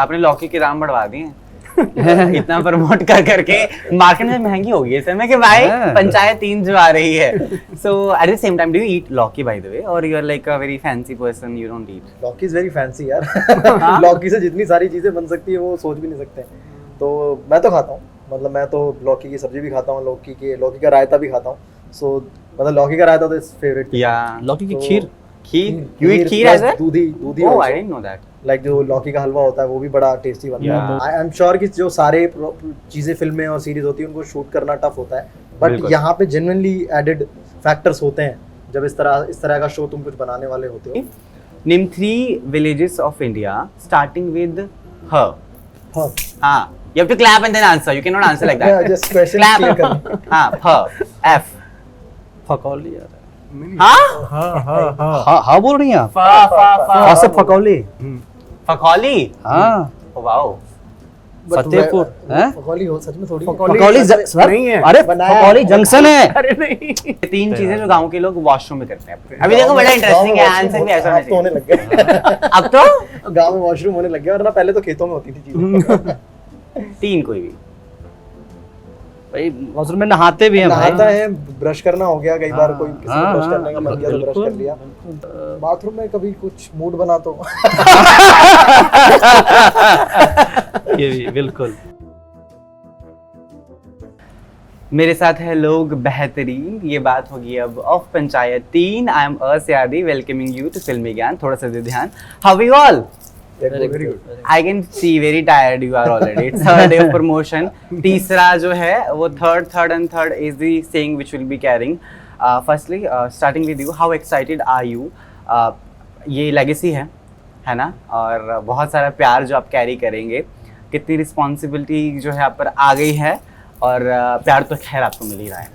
आपने लौकी के दाम बढ़वा दिए इतना प्रमोट कर करके मार्केट में महंगी हो गई है समय के भाई पंचायत 3 जो आ रही है so at the same time do you eat lauki by the way और you are like a very fancy person you don't eat lauki is very fancy यार लौकी से जितनी सारी चीजें बन सकती है वो सोच भी नहीं सकते। तो मैं तो खाता हूँ, मतलब मैं तो लौकी की सब्जी भी खाता हूँ, लौकी का रायता भी खाता हूँ। सो मतलब लौकी का रायता तो इज फेवरेट। या लौकी की खीर you eat kheer as well? Dudhi oh I didn't know that. Like जो लौकी का हलवा होता है वो भी बड़ा टेस्टी बनता है। आई एम श्योर कि जो सारे चीजें फिल्में और सीरीज होती है उनको शूट करना टफ होता है, बट यहाँ पे जेन्युइनली एडेड फैक्टर्स होते हैं जब इस तरह का शो तुम कुछ बनाने वाले होते हो। Name 3 villages of India starting with ह। हाँ you have to clap and then answer, you cannot answer like that। Just question clap clear करना। हाँ ह F। फकौली यार। हाँ हाँ बोल रही हैं आप? फा से फकौली। फकौली। हाँ वाओ फतेहपुर हैं? फकौली हो सच में थोड़ी फकौली सर नहीं है। अरे बनाया फकौली जंक्शन है। अरे नहीं 3 चीजें जो गांव के लोग वॉशरूम में करते हैं। अभी देखो बड़ा इंटरेस्टिंग है, आंसर भी ऐसा तो होने लग गए। अब तो गांव में वॉशरूम होने लग गया, वरना पहले तो खेतों में होती थी चीजें। 3 कोई भी भाई वॉशरूम में नहाते भी हैं भाई। नहाता है, ब्रश करना हो गया कई बार, कोई किसी को ब्रश हाँ, करने का मन किया तो ब्रश कर लिया। बाथरूम में कभी कुछ मूड बना तो ये भी बिल्कुल। मेरे साथ है लोग बेहतरीन। ये बात होगी अब ऑफ पंचायत 3। आई एम अस्यादी welcoming you to Filmy Gyaan. थोड़ा सा दे ध्यान। How you all? Very good. I can see very tired you are already. It's third day of promotion. तीसरा जो है वो third is the saying which we'll be carrying. Firstly, starting with you, how excited are you? ये legacy है ना? और बहुत सारा प्यार जो आप कैरी करेंगे, कितनी रिस्पॉन्सिबिलिटी जो है आप पर आ गई है और प्यार तो खैर आपको मिल ही रहा है।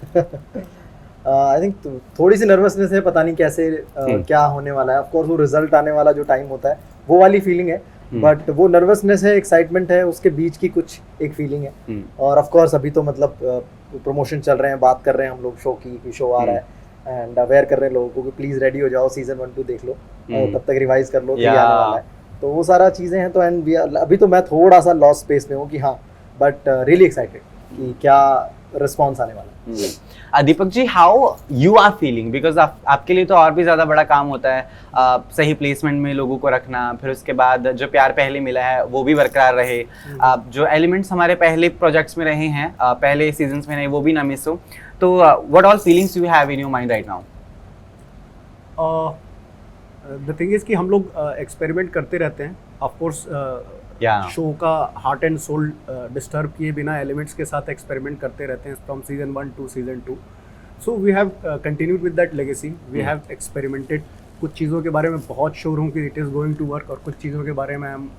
आई थिंक थोड़ी सी नर्वसनेस है, पता नहीं कैसे क्या होने वाला है। ऑफ कोर्स वो रिजल्ट आने वाला जो टाइम होता है वो वाली फीलिंग है, बट वो नर्वसनेस है, एक्साइटमेंट है, उसके बीच की कुछ एक फीलिंग है। और ऑफ कोर्स अभी तो मतलब प्रमोशन चल रहे हैं, बात कर रहे हैं हम लोग शो की, शो आ रहा है एंड अवेयर कर रहे हैं लोगों को कि प्लीज रेडी हो जाओ, सीजन 1-2 देख लो और तब तक रिवाइज कर लो, तो ये आने वाला है। तो वो सारा चीज़ें हैं। तो एंड अभी तो मैं थोड़ा सा लॉस स्पेस में हूँ कि हाँ, बट रियली एक्साइटेड कि क्या रिस्पॉन्स आने वाला है। Deepak ji, how you are feeling? Because आपके लिए तो और भी ज़्यादा बड़ा काम होता है, सही प्लेसमेंट में लोगों को रखना, फिर उसके बाद जो प्यार पहले मिला है वो भी बरकरार रहे, जो एलिमेंट्स हमारे पहले प्रोजेक्ट्स में रहे हैं, पहले सीजन्स में रहे, वो भी ना मिस हो। तो what all feelings you have in your mind right now? The thing is कि हम लोग एक्सपेरिमेंट करते रहते हैं। ऑफ कोर्स शो का हार्ट एंड सोल डिस्टर्ब किए बिना एलिमेंट्स के साथ एक्सपेरिमेंट करते रहते हैं from season 1 to season 2। So we have continued with that legacy. We have experimented. कुछ चीज़ों के बारे में बहुत श्योर हूँ कि it is going to work, और कुछ चीज़ों के बारे में I am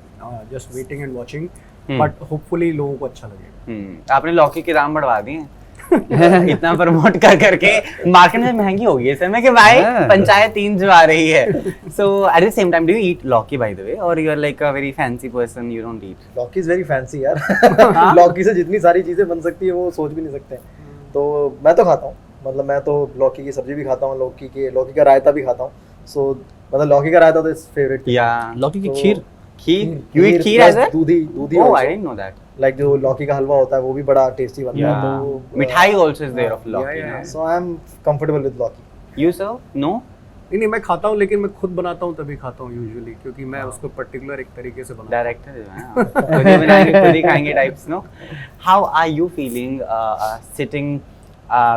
just waiting and watching, but hopefully लोगों को अच्छा लगे। आपने लौकी के दाम बढ़वा दिए इतना प्रमोट कर करके मार्केट में महंगी हो गई है समय के भाई पंचायत 3 जो आ रही है। So at the same time do you eat lauki by the way और you are like a very fancy person you don't eat? Lauki is very fancy यार। लौकी से जितनी सारी चीजें बन सकती है वो सोच भी नहीं सकते। तो मैं तो खाता हूँ, मतलब मैं तो लौकी की सब्जी भी खाता हूँ, लौकी का रायता भी खाता हूँ। सो मतलब लौकी का रायता तो इज फेवरेट। या लौकी की खीर you eat kheer as well? Dudhi oh I didn't know that. Like जो लौकी का हलवा होता है वो भी बड़ा टेस्टी बनता है। तो मिठाई आल्सो इज देयर ऑफ लौकी। सो आई एम कंफर्टेबल विद लौकी। You sir? नो? नहीं, मैं खाता हूँ, लेकिन मैं खुद बनाता हूँ तभी खाता हूँ यूजुअली, क्योंकि मैं उसको पर्टिकुलर एक तरीके से बनाता हूँ। डायरेक्टर जो है खुद ही बनाएंगे खुद ही खाएंगे types. No, how are you feeling sitting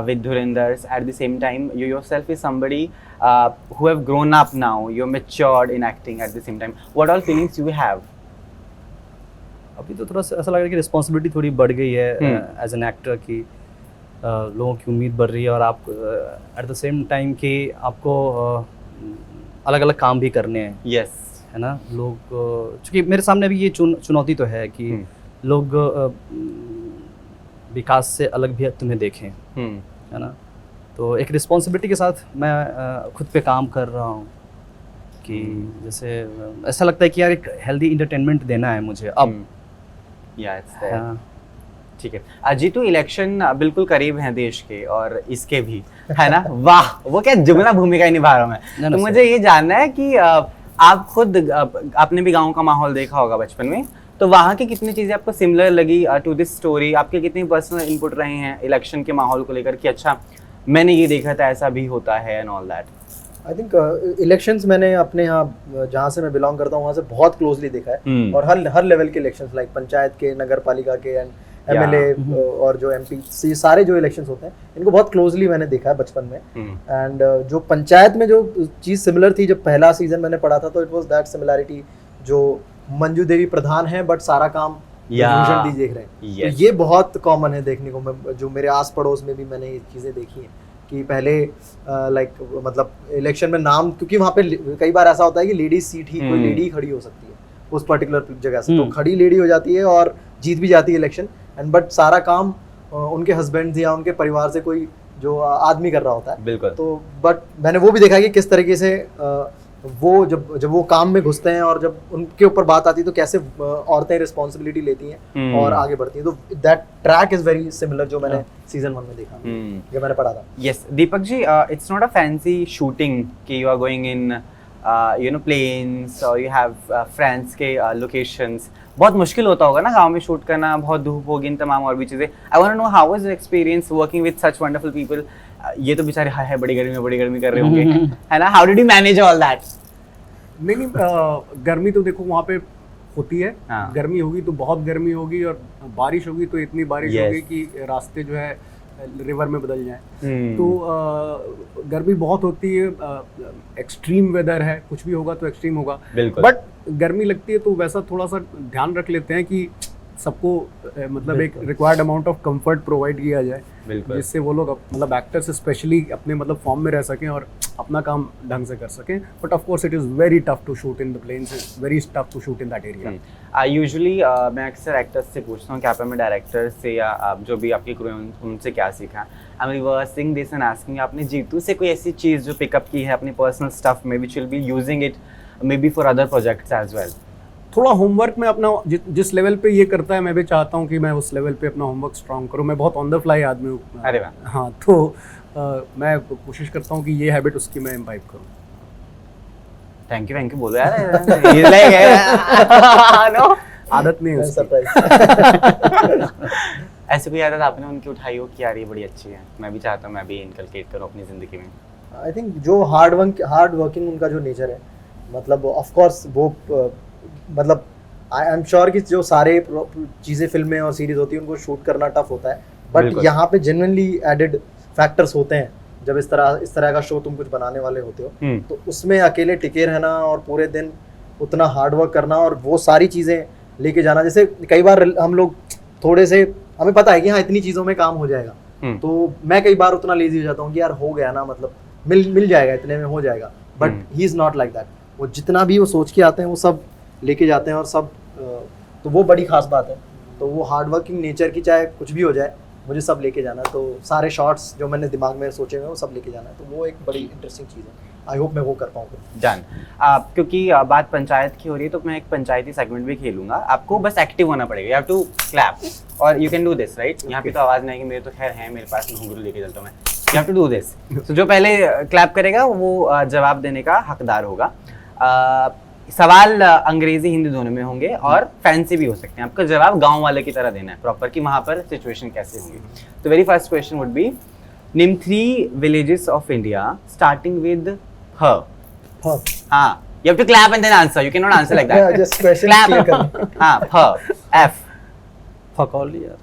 with Dhurinders at the same time? You yourself is somebody who have grown up now, you're matured in acting at the same time. What all feelings you have? अभी तो थोड़ा सा ऐसा लग रहा है कि responsibility थोड़ी बढ़ गई है एज एन एक्टर की। लोगों की उम्मीद बढ़ रही है और आप एट द सेम टाइम कि आपको अलग अलग काम भी करने हैं। Yes. है ना, लोग चूँकि मेरे सामने भी ये चुनौती तो है कि लोग विकास से अलग भी तुम्हें देखें, है ना। तो एक रिस्पॉन्सिबिलिटी के साथ मैं खुद पे काम कर रहा हूँ कि जैसे ऐसा लगता है कि यार एक हेल्दी इंटरटेनमेंट देना है मुझे अब। ठीक है अजीतू, इलेक्शन बिल्कुल करीब हैं देश के और इसके भी, है ना? वाह, वो क्या जुगना भूमिका ही निभा रहा हूँ मैं। तो मुझे ये जानना है कि आप खुद, आपने भी गांव का माहौल देखा होगा बचपन में, तो वहाँ की कितनी चीज़ें आपको सिमिलर लगी टू दिस स्टोरी? आपके कितनी पर्सनल इनपुट रहे हैं इलेक्शन के माहौल को लेकर कि अच्छा मैंने ये देखा था ऐसा भी होता है and all that? I think elections मैंने अपने यहाँ जहाँ से मैं बिलोंग करता हूँ वहाँ से बहुत क्लोजली देखा है, और हर लेवल के इलेक्शंस लाइक पंचायत के, नगर पालिका के एंड एमएलए और जो एमपी, सारे जो इलेक्शंस होते हैं इनको बहुत क्लोजली मैंने देखा है बचपन में। एंड जो पंचायत में जो चीज़ सिमिलर थी, जब पहला सीजन मैंने पढ़ा था तो इट वाज दैट सिमिलैरिटी, जो मंजू देवी प्रधान है बट सारा काम भूषण डी देख रहे हैं। तो ये बहुत कॉमन है देखने को, जो मेरे आस पड़ोस में भी मैंने ये चीज़ें देखी हैं कि पहले लाइक मतलब इलेक्शन में नाम, क्योंकि वहाँ पे कई बार ऐसा होता है कि लेडीज सीट ही कोई लेडी खड़ी हो सकती है उस पर्टिकुलर जगह से, तो खड़ी लेडी हो जाती है और जीत भी जाती है इलेक्शन, एंड बट सारा काम उनके हस्बैंड या उनके परिवार से कोई जो आदमी कर रहा होता है। बिल्कुल। तो बट मैंने वो भी देखा कि किस तरीके से वो जब वो काम में घुसते हैं और जब उनके ऊपर बात आती है तो कैसे औरतें रिस्पॉन्सिबिलिटी लेती हैं और आगे बढ़ती हैं। तो that track is very similar जो मैंने सीजन 1 में देखा, जो मैंने पढ़ा था। Yes Deepak ji, it's not a fancy shooting कि you are going in you know plains और यू हैव फ्रेंड्स के लोकेशंस। बहुत मुश्किल होता होगा ना गांव में शूट करना, बहुत धूप होगी, इन तमाम और भी चीज़ें। I want to know how was your experience working with such wonderful people? ये तो बेचारे हाय हाय बड़ी गर्मी कर रहे होंगे, है ना? How did you manage all that? नहीं, गर्मी तो देखो वहाँ पे होती है। हाँ। गर्मी होगी तो बहुत गर्मी होगी, और बारिश होगी तो इतनी बारिश Yes. होगी कि रास्ते जो है रिवर में बदल जाए। तो गर्मी बहुत होती है, एक्सट्रीम वेदर है, कुछ भी होगा तो एक्सट्रीम होगा। बिल्कुल। बट गर्मी लगती है तो वैसा थोड़ा सा ध्यान रख लेते हैं कि सबको मतलब एक required amount of comfort provide किया जाए, जिससे वो लोग मतलब एक्टर्स स्पेशली अपने मतलब फॉर्म में रह सकें और अपना काम ढंग से कर सकें। But of course it is very tough to shoot in the plains, it's very tough to shoot in that area. Usually मैं अक्सर एक्टर्स से पूछता हूँ कि आपने डायरेक्टर से या आप जो भी आपकी क्रू है उनसे क्या सीखा? I am reversing this and asking, आपने जीतू से कोई ऐसी चीज़ जो पिकअप की है अपनी पर्सनल स्टफ में which will be using it may be for other projects as well? थोड़ा होमवर्क में अपना जिस लेवल पे ये करता है, मैं भी चाहता हूँ कि मैं उस लेवल पे अपना होमवर्क स्ट्रॉन्ग करूँ। मैं बहुत ऑन द फ्लाई आदमी हूँ। अरे वाह। हाँ, तो मैं कोशिश करता हूँ कि ये हैबिट उसकी मैं इम्बाइब करूँ। थैंक यू बोलो यार। He's like, no? आदत नहीं है उसकी। सरप्राइज। ऐसे कोई आदत आपने उनकी उठाई हो कि यार ये बड़ी अच्छी है, मैं भी चाहता हूँ मैं भी इनकलकेट करूँ अपनी ज़िंदगी में? आई थिंक जो हार्ड वर्किंग उनका जो नेचर है, मतलब ऑफ कोर्स वो मतलब आई एम श्योर कि जो सारे चीज़ें फिल्में और सीरीज होती है उनको शूट करना टफ होता है, बट यहाँ पे जेन्युइनली एडेड फैक्टर्स होते हैं। जब इस तरह का शो तुम कुछ बनाने वाले होते हो तो उसमें अकेले टिके रहना और पूरे दिन उतना हार्ड वर्क करना और वो सारी चीज़ें लेके जाना। जैसे कई बार हम लोग थोड़े से, हमें पता है कि हाँ इतनी चीज़ों में काम हो जाएगा, तो मैं कई बार उतना लेजी हो जाता हूँ कि यार हो गया ना, मतलब मिल जाएगा, इतने में हो जाएगा। But he is not like that. वो जितना भी वो सोच के आते हैं वो सब लेके जाते हैं और सब, तो वो बड़ी खास बात है। तो वो हार्ड वर्किंग नेचर की, चाहे कुछ भी हो जाए, मुझे सब लेके जाना है। तो सारे शॉट्स जो मैंने दिमाग में सोचे हुए वो सब लेके जाना है, तो वो एक बड़ी इंटरेस्टिंग चीज़ है। आई होप मैं वो कर पाऊँ। डन। क्योंकि बात पंचायत की हो रही है तो मैं एक पंचायती सेगमेंट भी खेलूंगा। आपको बस एक्टिव होना पड़ेगा, यू हैव टू क्लैप और you can do this, right? यहाँ पे तो आवाज़ नहीं आएगी, मेरे तो खैर है, मेरे पास घुंघरू लेके चलता हूँ मैं। You have to do this. तो जो पहले क्लैप करेगा वो जवाब देने का हकदार होगा। सवाल अंग्रेजी हिंदी दोनों में होंगे और फैंसी भी हो सकते हैं। आपका जवाब गांव वाले की तरह देना है प्रॉपर, कि वहाँ पर सिचुएशन कैसे होंगी। तो very first question would be, name 3 villages of India starting with ह। हाँ, you have to clap and then answer. You cannot answer like that. Yeah, just question clear करना। हाँ, ह, F. फकौली यार।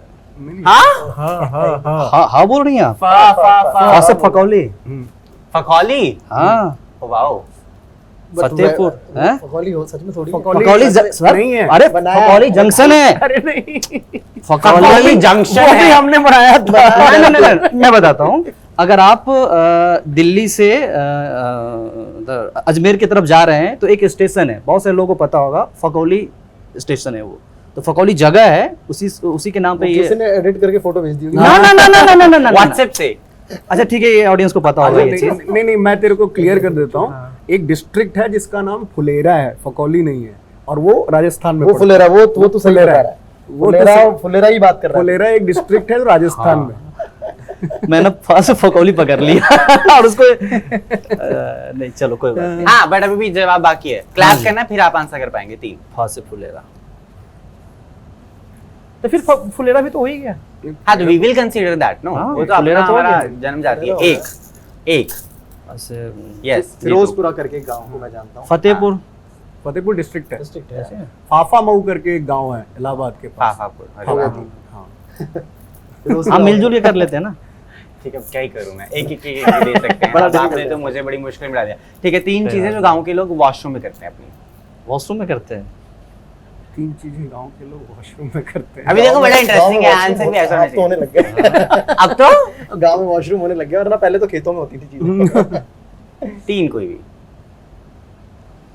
हाँ? हाँ बोल रही हैं आप? फा से फकौली। फकौली? हाँ। वाओ। फतेहपुर। हैं? फकौली हो सच में थोड़ी। फकौली सर नहीं है। अरे फकौली जंक्शन है। अरे नहीं, फकौली जंक्शन वो भी है। हमने बनाया था। नहीं, मैं बताता हूँ। अगर आप दिल्ली से अजमेर की तरफ जा रहे हैं तो एक स्टेशन है, बहुत से लोगों को पता होगा, फकौली स्टेशन है वो। तो फकौली जगह है, उसी के नाम पे ये। किसी ने एडिट करके फोटो भेज दी होगी। ना व्हाट्सएप से। अच्छा ठीक है, ये ऑडियंस को पता होगा ये चीज। नहीं, मैं तेरे को क्लियर कर देता हूँ। एक डिस्ट्रिक्ट है जिसका नाम फुलेरा है, फकौली नहीं है, और वो राजस्थान में। वो फुलेरा, वो तो सही बता रहा है। वो फुलेरा ही बात कर रहा है। फुलेरा एक डिस्ट्रिक्ट है राजस्थान में। मैंने फर्स्ट फकौली पकड़ लिया और उसको नहीं, चलो कोई बात नहीं। हाँ, बट अभी भी जवाब बाकी है। क्लैप करना फिर आप आंसर कर पाएंगे। 3 फा से फुलेरा। तो फिर फुलेरा भी तो हो ही गया। हाँ तो we will consider that no, हाँ, वो तो अपना फुलेरा तो हो हमारा गया। जन्म जाती है। एक ऐसे यस फिरोजपुरा करके एक गाँव को मैं जानता हूँ। फतेहपुर फतेहपुर डिस्ट्रिक्ट है, डिस्ट्रिक्ट है। ऐसे फाफा मऊ करके एक गांव है इलाहाबाद के पास। फाफापुर। हो अरे गया वाह। थी। हाँ फिरोजपुरा हम मिलजुल के कर लेते हैं ना। ठीक है, अब क्या ही करूं मैं, एक दे सकते हैं। बड़ा अब आपने difficult तो है। मुझे बड़ी मुश्किल में डाल दिया। ठीक है, 3 सही चीजें बात जो है। गांव के लोग वॉशरूम में करते हैं अपनी। वॉशरूम में करते हैं। 3 चीजें गांव के लोग वॉशरूम में करते हैं। अभी देखो बड़ा इंटरेस्टिंग है, गाँव में आंसर भी ऐसा होना अब तो होने चाहिए। लग गए। अब तो गाँव में वॉशरूम होने लग गया, वरना पहले तो खेतों में होती थी चीजें। 3 कोई भी।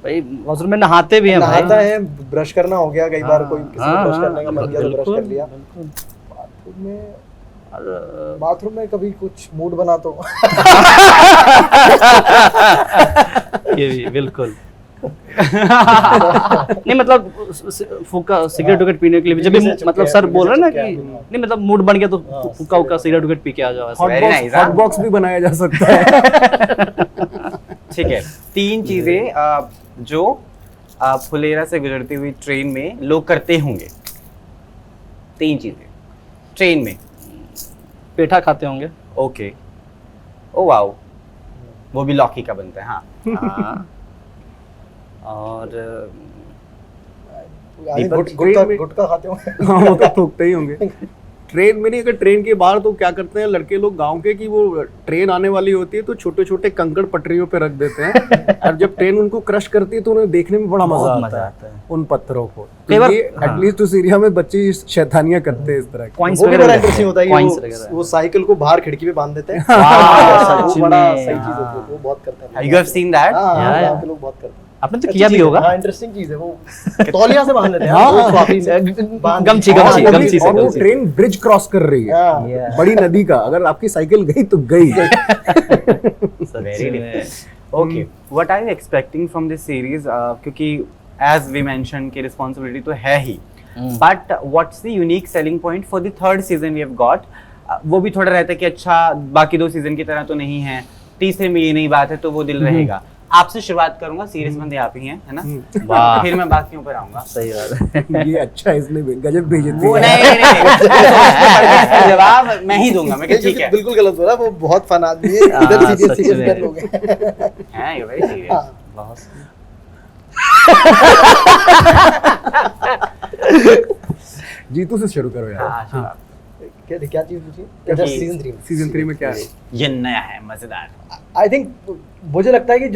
भाई वॉशरूम में नहाते भी हैं भाई। नहाता है, ब्रश करना हो गया, कई बार कोई किसी हाँ, को ब्रश हाँ, करने का मन किया तो ब्रश कर लिया। बिल्कुल। बाथरूम में बाथरूम में कभी कुछ मूड बना तो ये भी बिल्कुल। नहीं मतलब फुक्का सिगरेट विगरेट पीने के लिए भी जब भी बीवी से मतलब चुप सर गया, बोल रहे हैं ना बीवी से कि चुप गया। नहीं मतलब मूड बन गया तो हाँ, फुक्का उक्का सिगरेट विगरेट पी के आ जाओ ऐसा। हॉट Very बॉक्स nice, हाँ। हॉट बॉक्स भी बनाया जा सकता है। ठीक है, 3 चीजें जो फुलेरा से गुजरती हुई ट्रेन में लोग करते होंगे। 3 चीजें ट्रेन में। पेठा खाते होंगे। ओके, ओ वाओ, वो भी लौकी का बनता है। हाँ हाँ। और दीपक, गुटखा खाते हो। हाँ वो तो थूकते ही होंगे। ट्रेन में नहीं, अगर ट्रेन के बाहर तो क्या करते हैं लड़के लोग गांव के कि वो ट्रेन आने वाली होती है तो छोटे छोटे कंकड़ पटरियों पे रख देते हैं और जब ट्रेन उनको क्रश करती है तो उन्हें देखने में बड़ा बहुत मजा मजा आता आता है है। उन पत्थरों को। कई तो बार- ये हाँ। एटलीस्ट उस एरिया में बच्चे शैतानियां करते हैं इस तरह की। कॉइंस वो भी वगैरह बड़ा रहते इंटरेस्टिंग हैं, होता है coins कि वगैरह। वो साइकिल को बाहर खिड़की पे बांध देते हैं। वाह, वो सच बड़ा में। सही चीज होती है, वो बहुत करते हैं। You have seen that. हाँ, Yeah, गाँव yeah. के लोग बहुत करते हैं। आपने तो अच्छी किया भी चीज़ है। होगा। हाँ, इंटरेस्टिंग चीज है वो। तौलिया से बांध लेते हैं। हाँ, वो हाँ, स्वाभी से बांध गमछी, देते हैं। गमछी, और वो गमछी भी- से, और वो गमछी से। ट्रेन ब्रिज क्रॉस कर रही है हाँ। बड़ी नदी का, अगर आपकी साइकिल गई तो गई। Very different. Okay, what are you expecting from this series? क्योंकि as we mentioned कि responsibility तो है ही, but what's the unique selling point for the 3rd season we have got? वो भी थोड़ा रहता है कि अच्छा बाकी 2 सीजन की तरह तो नहीं है, तीसरे में ये नई बात है तो वो दिल रहेगा। आपसे शुरुआत करूंगा, सीरियस बंदे आप ही हैं, है ना? वाह। फिर मैं बाकियों पर आऊंगा। सही बात है। ये अच्छा है, इसने गजब बेइज्जती वो है। नहीं, जवाब मैं ही दूंगा। मैं कहा, ठीक है। बिल्कुल गलत बोला, वो बहुत फन आदमी है। इधर हाँ, सीरियस सच सीरियस में। कर लोगे। हैं, you're very serious। हाँ। बहुत जीतू से शुरू करो यार। हाँ, शुरुआत। क्या चीज पूछी? क्योंकि अच्छा, सीजन 3 में। सीजन 3 में क्या है? ये नया है, मजेदार। आई थिंक मुझे लगता है कि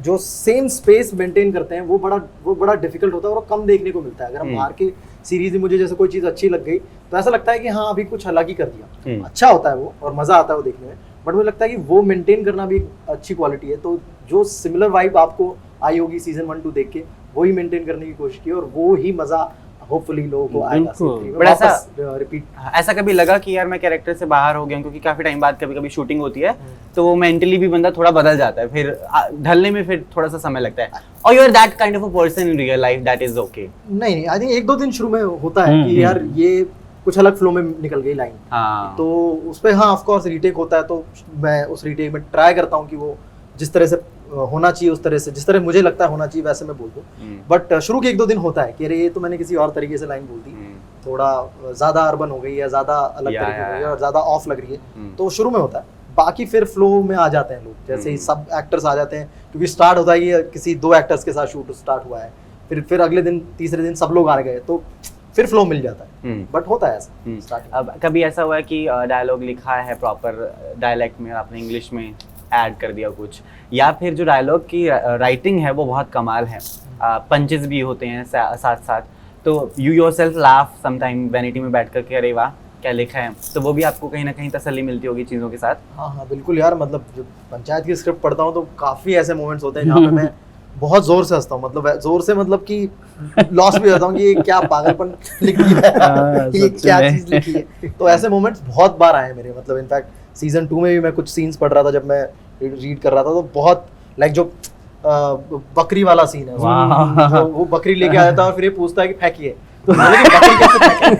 जो सेम स्पेस मेंटेन करते हैं वो बड़ा डिफिकल्ट होता है और वो कम देखने को मिलता है। अगर हम बाहर की सीरीज में मुझे जैसे कोई चीज़ अच्छी लग गई तो ऐसा लगता है कि हाँ अभी कुछ अलग ही कर दिया। अच्छा होता है वो और मज़ा आता है वो देखने में, बट मुझे लगता है कि वो मेंटेन करना भी एक अच्छी क्वालिटी है। तो जो सिमिलर वाइब आपको आई होगी सीजन 1-2 देख के, वही मेंटेन करने की कोशिश की और वो ही मज़ा होपफुली लोगों को आएगा। बिल्कुल। बट ऐसा रिपीट ऐसा कभी लगा कि यार मैं कैरेक्टर से बाहर हो गया हूं, क्योंकि काफी टाइम बाद कभी कभी शूटिंग होती है तो वो मेंटली भी बंदा थोड़ा बदल जाता है, फिर ढलने में फिर थोड़ा सा समय लगता है। और you are that kind of a person in real life, that is okay. नहीं, आई थिंक 1-2 दिन शुरू में होता है कि यार ये कुछ अलग फ्लो में निकल गई लाइन, हाँ तो उस पर हाँ ऑफ कोर्स रीटेक होता है। तो मैं उस रीटेक में ट्राई करता हूँ कि वो जिस तरह से होना चाहिए उस तरह से, जिस तरह मुझे लगता है होना चाहिए वैसे मैं बोल दूँ। बट शुरू के 1-2 दिन होता है कि अरे ये तो मैंने किसी और तरीके से लाइन बोल दी, थोड़ा ज़्यादा अर्बन हो गई या ज़्यादा अलग तरीके हो गई और ज़्यादा ऑफ लग रही है, तो शुरू में होता है। बाकी फिर फ्लो में आ जाते हैं लोग, जैसे ही सब एक्टर्स आ जाते हैं, क्योंकि स्टार्ट होता है कि किसी 2 एक्टर्स के साथ शूट स्टार्ट हुआ है, फिर अगले दिन तीसरे दिन सब लोग आ गए तो फिर फ्लो मिल जाता है। बट होता है ऐसा स्टार्टिंग। अब कभी ऐसा हुआ है कि डायलॉग लिखा है प्रॉपर डायलेक्ट में, आपने इंग्लिश में ऐड कर दिया कुछ, या फिर जो डायलॉग की राइटिंग है वो बहुत कमाल है, पंचेस भी होते हैं साथ साथ, तो you yourself laugh sometime vanity में बैठ कर के अरे वाह क्या लिखा है, तो वो भी आपको कहीं ना कहीं तसल्ली मिलती होगी चीज़ों के साथ? हाँ बिल्कुल यार, मतलब जब पंचायत की स्क्रिप्ट पढ़ता हूँ तो काफ़ी ऐसे मोमेंट्स होते हैं जहाँ पे मैं बहुत जोर से हंसता हूँ, मतलब जोर से मतलब कि लॉस भी हो जाता हूँ कि ये क्या पागलपन लिख दिया है, ये क्या चीज़ लिखी है। तो ऐसे मोमेंट्स बहुत बार आए हैं मेरे, मतलब इनफैक्ट सीजन 2 में भी मैं कुछ सीन्स पढ़ रहा था जब मैं रीड कर रहा था, तो बहुत लाइक जो बकरी वाला सीन है तो वो बकरी लेके आ जाता है और फिर ये पूछता है कि फेंकिए, तो मैंने कि बकरी कैसे फेंके?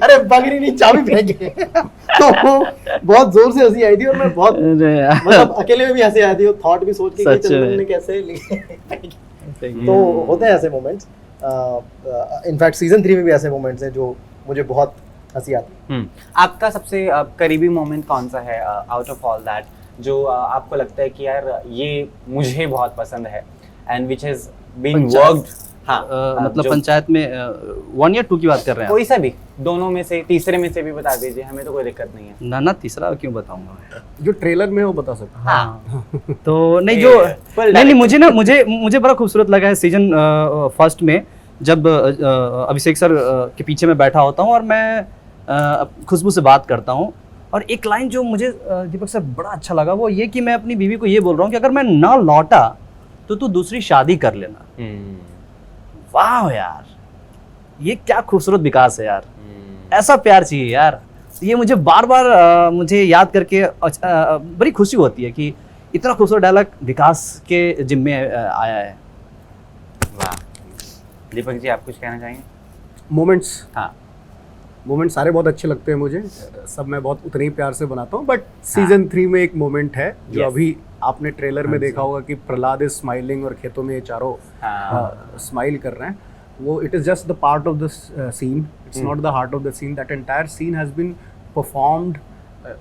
अरे बकरी नहीं, चाबी फेंके। तो वो बहुत जोर से हंसी आई थी और मैं बहुत मतलब अकेले में भी हंसी आई थी, वो थॉट भी सोच के कि चल तुमने कैसे लिखे। तो होते हैं ऐसे मोमेंट्स, इनफैक्ट सीजन 3 में भी ऐसे मोमेंट्स हैं जो मुझे बहुत हंसी आती है। आपका सबसे करीबी मोमेंट कौन सा है आउट ऑफ ऑल दैट, जो आपको लगता है कि यार ये मुझे बहुत पसंद है and which has been worked? हाँ, मतलब जो- पंचायत में 1 या 2 की बात कर रहे हैं कोई सा भी, दोनों में से, तीसरे में से भी बता दीजिए, हमें तो कोई दिक्कत नहीं है। आप? ना तीसरा क्यों बताऊंगा। जो ट्रेलर में है वो बता सकते हैं। हाँ तो नहीं ए, जो full नहीं direct. मुझे बड़ा खूबसूरत लगा है सीजन फर्स्ट में, जब अभिषेक सर के पीछे मैं बैठा होता हूँ और मैं खुशबू से बात करता हूँ, और एक लाइन जो मुझे दीपक सर बड़ा अच्छा लगा वो ये कि मैं अपनी बीवी को ये बोल रहा हूँ कि अगर मैं ना लौटा तो तू दूसरी शादी कर लेना। वाह यार, ये क्या खूबसूरत विकास है यार, ऐसा प्यार चाहिए यार। ये मुझे बार बार मुझे याद करके बड़ी खुशी होती है कि इतना खूबसूरत डायलॉग विकास के जिम्मे आया है। वाह, दीपक जी आप कुछ कहना चाहेंगे? मोमेंट्स हाँ, मोमेंट सारे बहुत अच्छे लगते हैं मुझे, सब मैं बहुत उतने ही प्यार से बनाता हूँ, बट सीजन 3 में एक मोमेंट है जो Yes. अभी आपने ट्रेलर में देखा होगा कि प्रहलाद इज स्माइलिंग और खेतों में ये चारों हाँ। स्माइल कर रहे हैं। वो it is just the part of the scene, it's not the heart of the scene. That entire scene has been performed,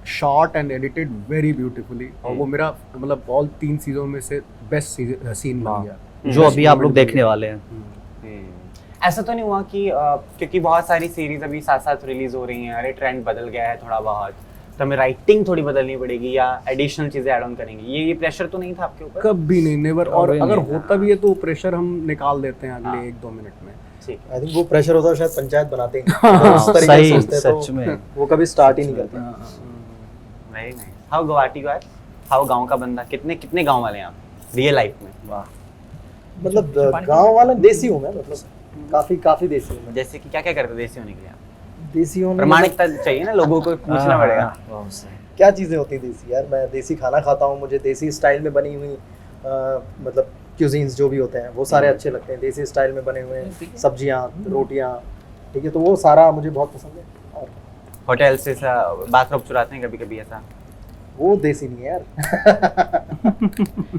shot and edited very beautifully, और वो मेरा मतलब ऑल 3 सीजन में से बेस्ट सीन बन गया जो अभी आप लोग देखने वाले हैं। ऐसा तो नहीं हुआ कि क्योंकि बहुत सारी सीरीज अभी साथ साथ रिलीज हो रही हैं, अरे ट्रेंड बदल गया है थोड़ा बहुत, तो हमें राइटिंग थोड़ी बदलनी पड़ेगी या एडिशनल चीजें ऐड ऑन करेंगे, ये प्रेशर तो नहीं था आपके ऊपर? कभी नहीं, नेवर। और कभी अगर नहीं। होता भी है तो प्रेशर हम निकाल देते हैं अगले हाँ। 1-2 मिनट में। ठीक है। आई थिंक वो प्रेशर होता है शायद पंचायत बनाते हैं हाँ, उस तरीके से सही, सोचते हैं, सच तो में। वो कभी स्टार्ट ही नहीं करते। Very nice. How Guwahati you are? How गांव का बंदा? कितने गांव वाले हैं आप रियल लाइफ में? वाह, मतलब गांव वाला देसी हूँ मैं, मतलब काफी देसी हूँ मैं। जैसे कि क्या क्या करते देसी होने के लिए आप? देसी होने प्रामाणिकता चाहिए ना, लोगों को पूछना पड़ेगा। वाह, सही। क्या चीज़ें होती हैं देसी यार? मैं देसी खाना खाता हूँ, मुझे देसी स्टाइल में बनी हुई मतलब क्यूजीन्स जो भी होते हैं वो सारे अच्छे लगते हैं, देसी स्टाइल में बने हुए सब्जियाँ, रोटियाँ, ठीक है, तो वो सारा मुझे बहुत पसंद है। और होटल से बाथरूम चुराते हैं कभी कभी ऐसा? वो देसी नहीं है यार।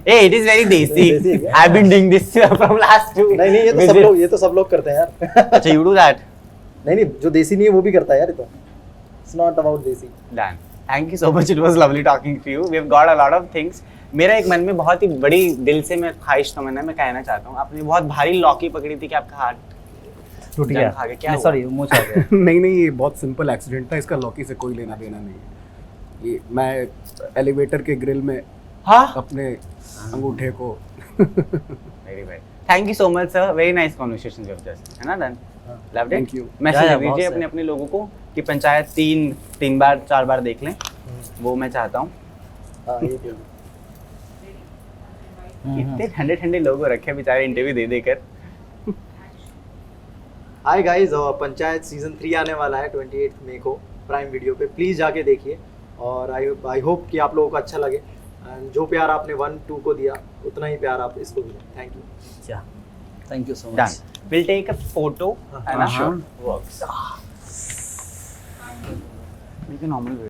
ए इट इज वेरी देसी। देसी है क्या? I have been doing this from last 2 नहीं ये तो सब लोग करते हैं यार। अच्छा, यू डू दैट? नहीं जो देसी नहीं है वो भी करता है यार, ये तो it's not about desi. Done. Thank you so much, it was lovely talking to you. We have got a lot of things. मेरा एक मन में बहुत ही बड़ी दिल से मैं ख्वाहिश तमन्ना मैं कहना चाहता हूँ, आपने बहुत भारी लौकी पकड़ी थी कि आपका हाथ टूट जंग गया। खा गया, क्या नहीं, हुआ? सॉरी, मुंह आ गया। नहीं, ये बहुत सिंपल एक्सीडेंट था, इसका लॉकी से कोई लेना देना नहीं है। ये मैं एलिवेटर के ग्रिल में हाँ, अपने अंगूठे को very very thank you so much sir, very nice conversation with just, है ना? Done, loved it. Thank you. Message या, दीजिए बहुत अपने सही। अपने लोगों को कि पंचायत 3 बार 4 बार देख लें, वो मैं चाहता हूँ। हाँ ये भी। कितने ठंडे ठंडे लोग रखे बेचारे इंटरव्यू दे देकर। हाय गाइस, पंचायत सीजन 3 आने वाला है 28 मई को प्राइम वीडियो पे, प्लीज़ जाके देखिए। और आई होप कि आप लोगों को अच्छा लगे, एंड जो प्यार आपने 1-2 को दिया उतना ही प्यार आप इसको दें। Thank you. क्या, thank you so done, much. Will take a photo, है ना? Sure. वर्क्स। नॉर्मल